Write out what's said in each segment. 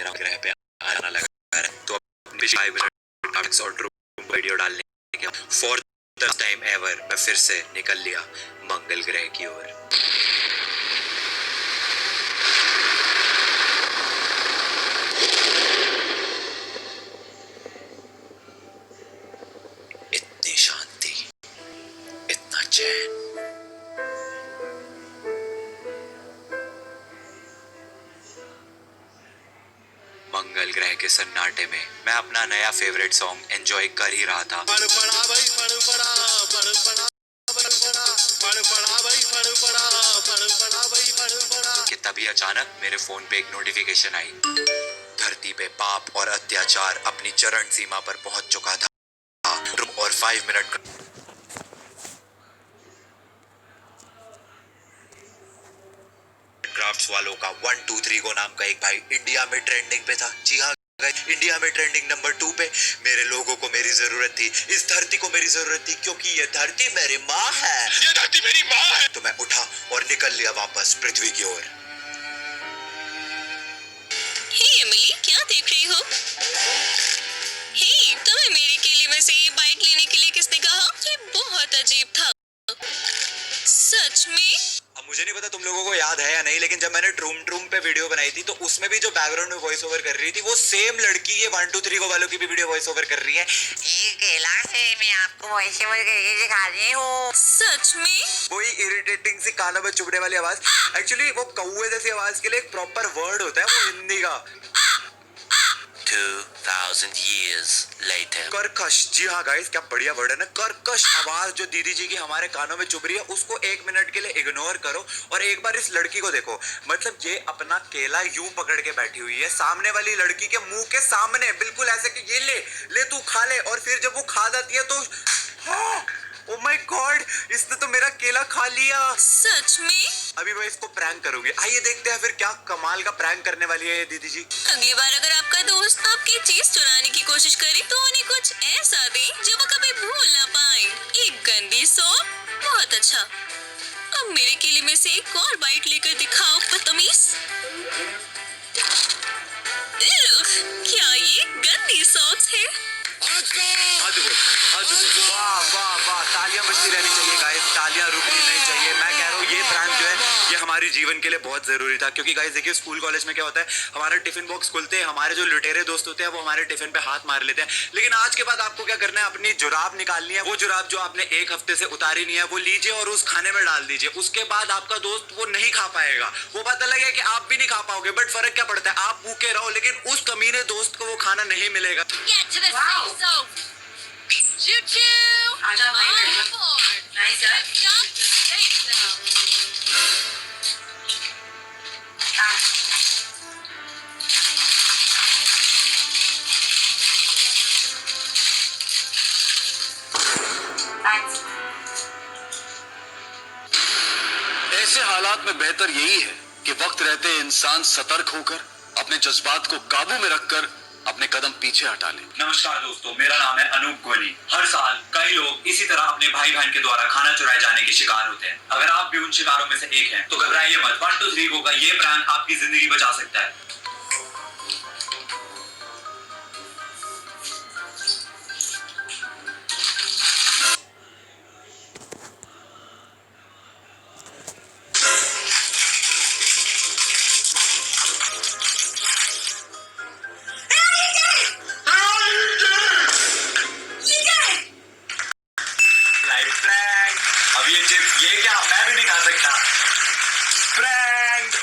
मेरा ग्रह पे आना लगा है, तो अपने 5 मिनट और वीडियो डालने के फॉर द टाइम एवर मैं फिर से निकल लिया मंगल ग्रह की ओर। इतनी शांति, इतना चैन। मंगल ग्रह के सन्नाटे में मैं अपना नया फेवरेट सॉन्ग एंजॉय कर ही रहा था कि तभी अचानक मेरे फोन पे एक नोटिफिकेशन आई। धरती पे पाप और अत्याचार अपनी चरण सीमा पर पहुंच चुका था और 5 मिनट क्राफ्ट्स वालों का 1 2 3 गो नाम का एक भाई इंडिया में ट्रेंडिंग पे था। जी हाँ, इंडिया में ट्रेंडिंग नंबर 2 पे। मेरे लोगों को मेरी जरूरत थी, इस धरती को मेरी जरूरत थी, क्योंकि ये धरती मेरी माँ है। ये धरती मेरी माँ है। तो मैं उठा और निकल लिया वापस पृथ्वी की ओर। हे एमिली, क्या देख रही हो? हे, तुम्हें मेरी केली में से ये बाइट लेने के लिए किसने कहा? ये बहुत अजीब था। सच में? अब मुझे नहीं पता तुम लोगों को याद है या नहीं, लेकिन जब मैंने ट्रूम पे वीडियो बनाई थी तो उसमें भी जो बैकग्राउंड में वॉइस ओवर कर रही थी वो सेम लड़की ये 1 2 3 गो वालों की भी वीडियो वॉइस ओवर कर रही है। ये केला से मैं आपको वॉइस ओवर करके दिखा रही हूँ। सच में? वही इरिटेटिंग सी कानों में चुभने वाली आवाज। एक्चुअली वो कौवे जैसी आवाज के लिए एक प्रॉपर वर्ड होता है, वो हिंदी का। 2000 years later. कर्कश। जी हाँ गाइस, क्या बढ़िया वर्ड है ना, कर्कश आवाज जो दीदी जी की हमारे कानों में चुभ रही है उसको 1 मिनट के लिए इग्नोर करो और एक बार इस लड़की को देखो। मतलब ये अपना केला यूं पकड़ के बैठी हुई है सामने वाली लड़की के मुंह के सामने, बिल्कुल ऐसे कि ये ले तू खा ले, और फिर जब वो खा जाती है तो ओ माय गॉड, इसने तो मेरा केला खा लिया। सच में? अभी मैं इसको प्रैंक करूंगी। आइए देखते हैं फिर क्या कमाल का प्रैंक करने वाली है ये दीदी जी। अगली बार अगर आपका दोस्त आपकी चीज चुराने की कोशिश करे तो उन्हें कुछ ऐसा दे जो वो कभी भूल ना पाए। एक गंदी सोप? बहुत अच्छा। अब मेरे केले में से एक और बाइट लेकर दिखाओ बदतमीज। क्या ये गंदी सॉक्स है? वाह वाह वाह, तालियां बजती रहनी चाहिए गाइस, तालियां रुकनी नहीं चाहिए। मैं कह रहा हूँ ये प्रैंक जो है ये हमारे जीवन के लिए बहुत जरूरी था, क्योंकि गाइस देखिए स्कूल कॉलेज में क्या होता है, हमारे टिफिन बॉक्स खुलते हैं, हमारे जो लुटेरे दोस्त होते हैं वो हमारे टिफिन पे हाथ मार लेते हैं। लेकिन आज के बाद आपको क्या करना है, अपनी जुराब निकालनी है। वो जुराब जो आपने 1 हफ्ते से उतारी नहीं है वो लीजिए और उस खाने में डाल दीजिए। उसके बाद आपका दोस्त वो नहीं खा पाएगा। वो बात अलग है कि आप भी नहीं खा पाओगे, बट फर्क क्या पड़ता है, आप भूखे रहो लेकिन उस कमीने दोस्त को वो खाना नहीं मिलेगा। ऐसे हालात में बेहतर यही है कि वक्त रहते इंसान सतर्क होकर अपने जज्बात को काबू में रखकर अपने कदम पीछे हटा ले। नमस्कार दोस्तों, मेरा नाम है अनूप गोली। हर साल कई लोग इसी तरह अपने भाई बहन के द्वारा खाना चुराए जाने के शिकार होते हैं। अगर आप भी उन शिकारों में से एक हैं तो घबराइए मत। 1 2 3 गो का ये प्रैंक आपकी जिंदगी बचा सकता है। ये क्या, मैं भी नहीं खा सकता। प्रैंक।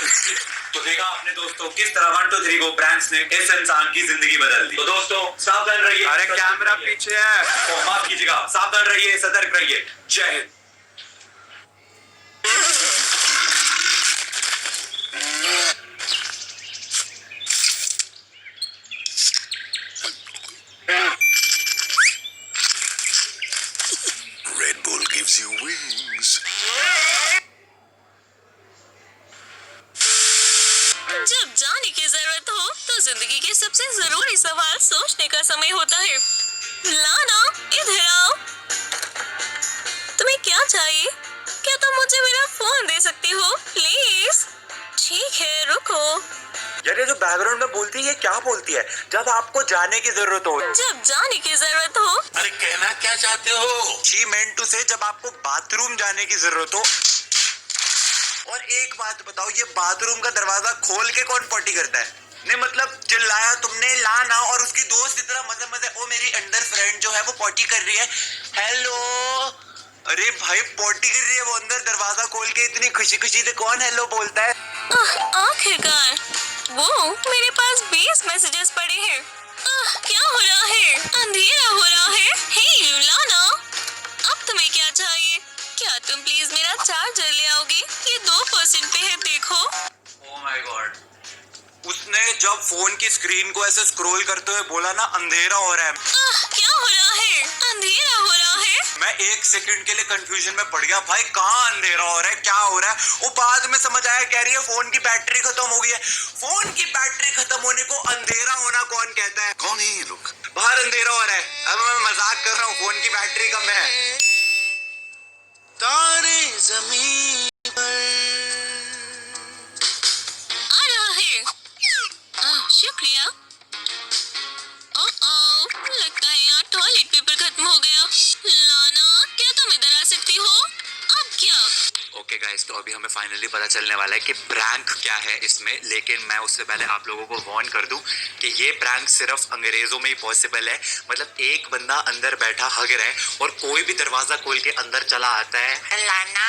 तो देखा आपने दोस्तों किस तरह 1 2 3 गो प्रैंक्स ने इस इंसान की जिंदगी बदल दी। तो दोस्तों सावधान रहिए। अरे कैमरा पीछे है, माफ कीजिएगा, सावधान रहिए, सतर्क रहिए। जय Hind. Red Bull gives you wings. जब जाने की जरूरत हो तो जिंदगी के सबसे जरूरी सवाल सोचने का समय होता है। लाना, इधर आओ। तुम्हें क्या चाहिए? क्या तुम मुझे मेरा फोन दे सकती हो प्लीज? ठीक है रुको। यार ये जो बैकग्राउंड में बोलती है ये क्या बोलती है? जब आपको जाने की जरूरत हो। जब जाने की जरूरत हो। अरे कहना क्या चाहते हो? शी मेंट टू से जब आपको बाथरूम जाने की जरूरत हो। और एक बात बताओ, ये बाथरूम का दरवाजा खोल के कौन पॉटी करता है? नहीं मतलब चिल्लाया तुमने ला ना, और उसकी दोस्त इतना मजे मजे, ओ मेरी अंडर फ्रेंड जो है वो पॉटी कर रही है, हेलो। अरे भाई पॉटी कर रही है वो अंदर, दरवाजा खोल के इतनी खुशी खुशी से कौन हेलो बोलता है? आखिरकार वो मेरे पास 20 मैसेजेस पड़े हैं। क्या हो रहा है? अंधेरा हो रहा है। हे लाना, अब तुम्हें क्या चाहिए? क्या तुम प्लीज मेरा चार्जर ले आओगे? ये 2% पे है, देखो। ओह माय गॉड, उसने जब फोन की स्क्रीन को ऐसे स्क्रॉल करते हुए बोला ना अंधेरा हो रहा है, क्या हो रहा है? अंधेरा हो रहा है। मैं एक सेकंड के लिए कंफ्यूजन में पड़ गया, भाई कहाँ अंधेरा हो रहा है, क्या हो रहा है? वो बाद में समझ आया, कह रही है फोन की बैटरी खत्म हो गई है। फोन की बैटरी खत्म होने को अंधेरा होना कौन कहता है? कौन है ये लोग? बाहर अंधेरा हो रहा है, अब मैं मजाक कर रहा हूँ, फोन की बैटरी कम है। तारे जमीन आ रहा है। शुक्रिया। लगता है यहाँ टॉयलेट पेपर खत्म हो गया। लाना, क्या तुम इधर आ सकती हो? अब क्या? ओके गाइस, तो अभी हमें फाइनली पता चलने वाला है कि प्रैंक क्या है इसमें, लेकिन मैं उससे पहले आप लोगों को वार्न कर दूं कि ये प्रैंक सिर्फ अंग्रेजों में ही पॉसिबल है। मतलब एक बंदा अंदर बैठा हग रहा है और कोई भी दरवाजा खोल के अंदर चला आता है। लाना,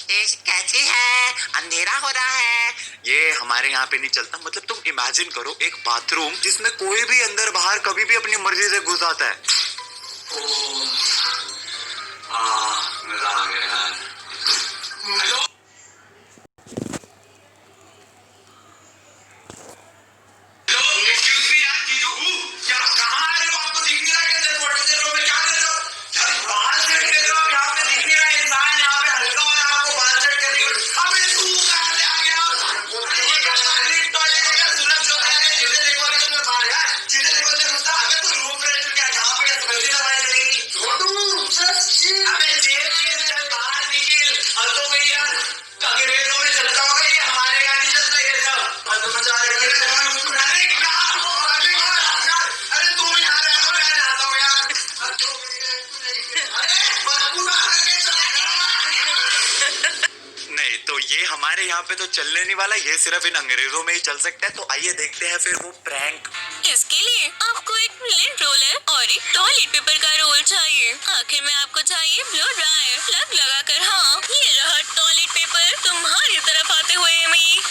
ये कैसी है? अंधेरा हो रहा है। ये हमारे यहाँ पे नहीं चलता। मतलब तुम इमेजिन करो एक बाथरूम जिसमें कोई भी अंदर बाहर कभी भी अपनी मर्जी से घुस आता है। मजा आ गया यार। नहीं तो ये हमारे यहाँ पे तो चलने नहीं वाला, ये सिर्फ इन अंग्रेजों में ही चल सकता है। तो आइए देखते हैं फिर वो प्रैंक। इसके लिए आपको एक लिंट रोलर और एक टॉयलेट पेपर का रोल चाहिए। आखिर में आपको चाहिए ब्लो ड्रायर। प्लग लगाकर, हाँ ये रहा टॉयलेट पेपर तुम्हारी तरफ आते हुए। Amy,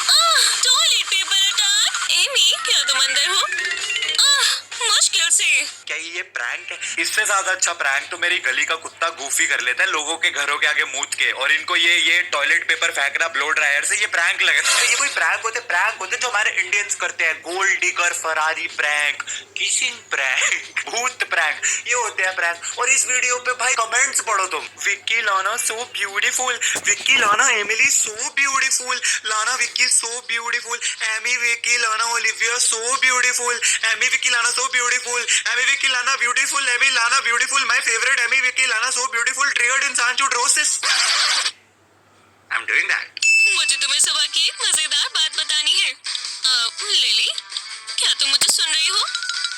toilet paper attack. Amy, क्या तुम अंदर हो? मुश्किल से। क्या ये प्रैंक है? इससे ज्यादा अच्छा प्रैंक तो मेरी गली का कुत्ता गूफी कर लेता है लोगों के घरों के आगे मूत के, और इनको ये टॉयलेट पेपर फेंकना ब्लो ड्रायर से, ये प्रैंक लग रहा है। ये कोई प्रैंक होते जो हमारे इंडियंस करते हैं। Gold digger, Ferrari prank, kissing prank, भूत प्रैंक, ये होते हैं प्रैंक। और इस वीडियो पे भाई कमेंट्स पढ़ो तुम। Vicky Lana so beautiful, Vicky लाना Emily so beautiful, Lana Vicky so beautiful, Amy Vicky Lana Olivia so beautiful, Amy Vicky Lana so beautiful, Amy Vicky Lana beautiful, Amy Lana beautiful, my favourite Amy Vicky Lana so beautiful, triggered in सांचू ड्रोसिस। I am doing that. मुझे तुम्हें सुबह की एक मजेदार बात बतानी है। लिली, क्या तुम मुझे सुन रही हो?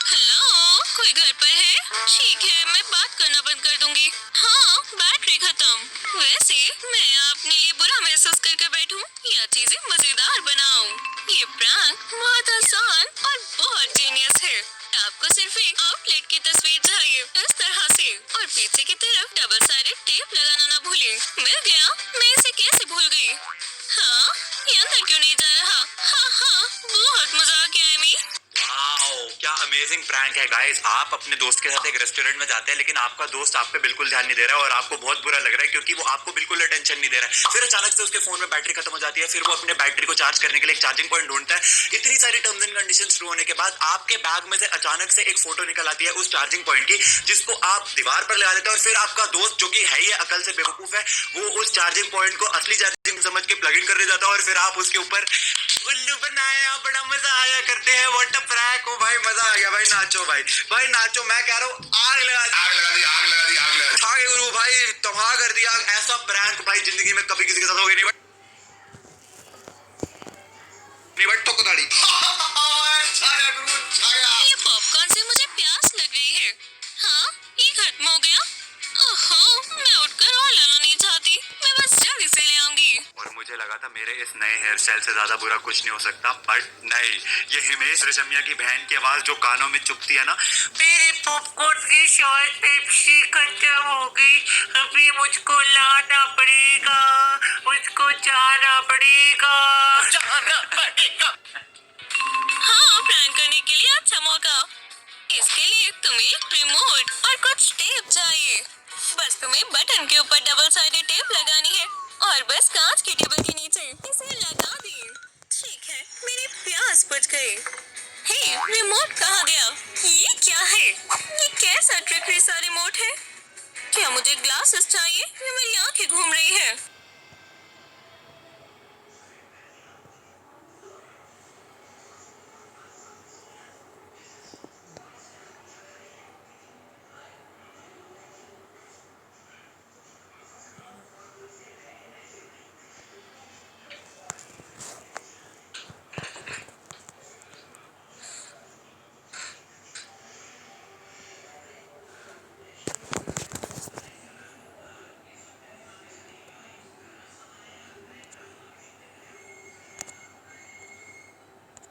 हेलो, कोई घर पर है? ठीक है, मैं बात करना बंद कर दूंगी। हाँ, बैटरी खत्म। वैसे मैं अपने लिए बुरा महसूस करके बैठूं या चीजें मजेदार बनाऊं। ये प्रैंक बहुत आसान और बहुत जीनियस है। आपको सिर्फ एक आउटलेट की तस्वीर चाहिए, इस तरह से, और पीछे की तरफ डबल साइडेड टेप लगाना ना भूलें। मिल गया? मैं इसे कैसे भूल गई? हाँ, ये अंदर क्यों नहीं जा रहा? हाँ, बहुत मजा आ गया एमी। वाओ, क्या अमेजिंग प्रैंक है गाइस। आप अपने दोस्त के साथ एक रेस्टोरेंट में जाते हैं, लेकिन आपका दोस्त आप पे बिल्कुल ध्यान नहीं दे रहा है और आपको बहुत बुरा लग रहा है क्योंकि वो आपको बिल्कुल अटेंशन नहीं दे रहा है। फिर अचानक से उसके फोन में बैटरी खत्म हो जाती है, फिर वो अपने बैटरी को चार्ज करने के लिए एक चार्जिंग पॉइंट ढूंढता है। इतनी सारी टर्म्स एंड कंडीशंस ट्रू होने के बाद आपके बैग में से अचानक से एक फोटो निकल आती है उस चार्जिंग पॉइंट की, जिसको आप दीवार पर लगा देते हैं, और फिर आपका दोस्त जो कि है ही अकल से बेवकूफ है, वो उस चार्जिंग पॉइंट को असली चार्जिंग समझ के प्लग इन कर जाता है, और फिर आप उसके ऊपर उल्लू बनाया। बड़ा मजा आया करते हैं। व्हाट अ प्रैंक हो भाई, मजा आ गया भाई। नाचो भाई नाचो। मैं कह रहा हूँ आग लगा दी गुरु भाई, तबाह कर दिया। ऐसा प्रैंक भाई जिंदगी में कभी किसी के साथ हो गया नहीं। बट ठोको ताड़ी। ये पॉपकॉर्न से मुझे प्यास लग रही है। हाँ, ये खत्म हो गया। ओहो, मैं उठकर और लाना नहीं चाहती। मैं बस जल्दी से ले आऊंगी। और मुझे लगा था मेरे इस नए हेयर स्टाइल से ज्यादा बुरा कुछ नहीं हो सकता, बट नहीं, ये हिमेश रेशमिया की बहन की आवाज जो कानों में चुभती है ना। मेरे पॉपकॉर्न की शायद पेप्सी खत्म हो गई। अभी मुझको लाना पड़ेगा, मुझको जाना पड़ेगा। हाँ, प्रैंक करने के लिए अच्छा मौका। इसके लिए तुम्हें रिमोट और कुछ टेप चाहिए। बस तुम्हें बटन के ऊपर डबल साइडेड टेप लगानी है और बस कांच की टेबल के नीचे इसे लगा दी। ठीक है, मेरी प्यास बुझ गई। हे, रिमोट कहाँ गया? ये क्या है? ये कैसा ट्रिकरी सा रिमोट है? क्या मुझे ग्लासेस चाहिए या मेरी आंखें घूम रही है?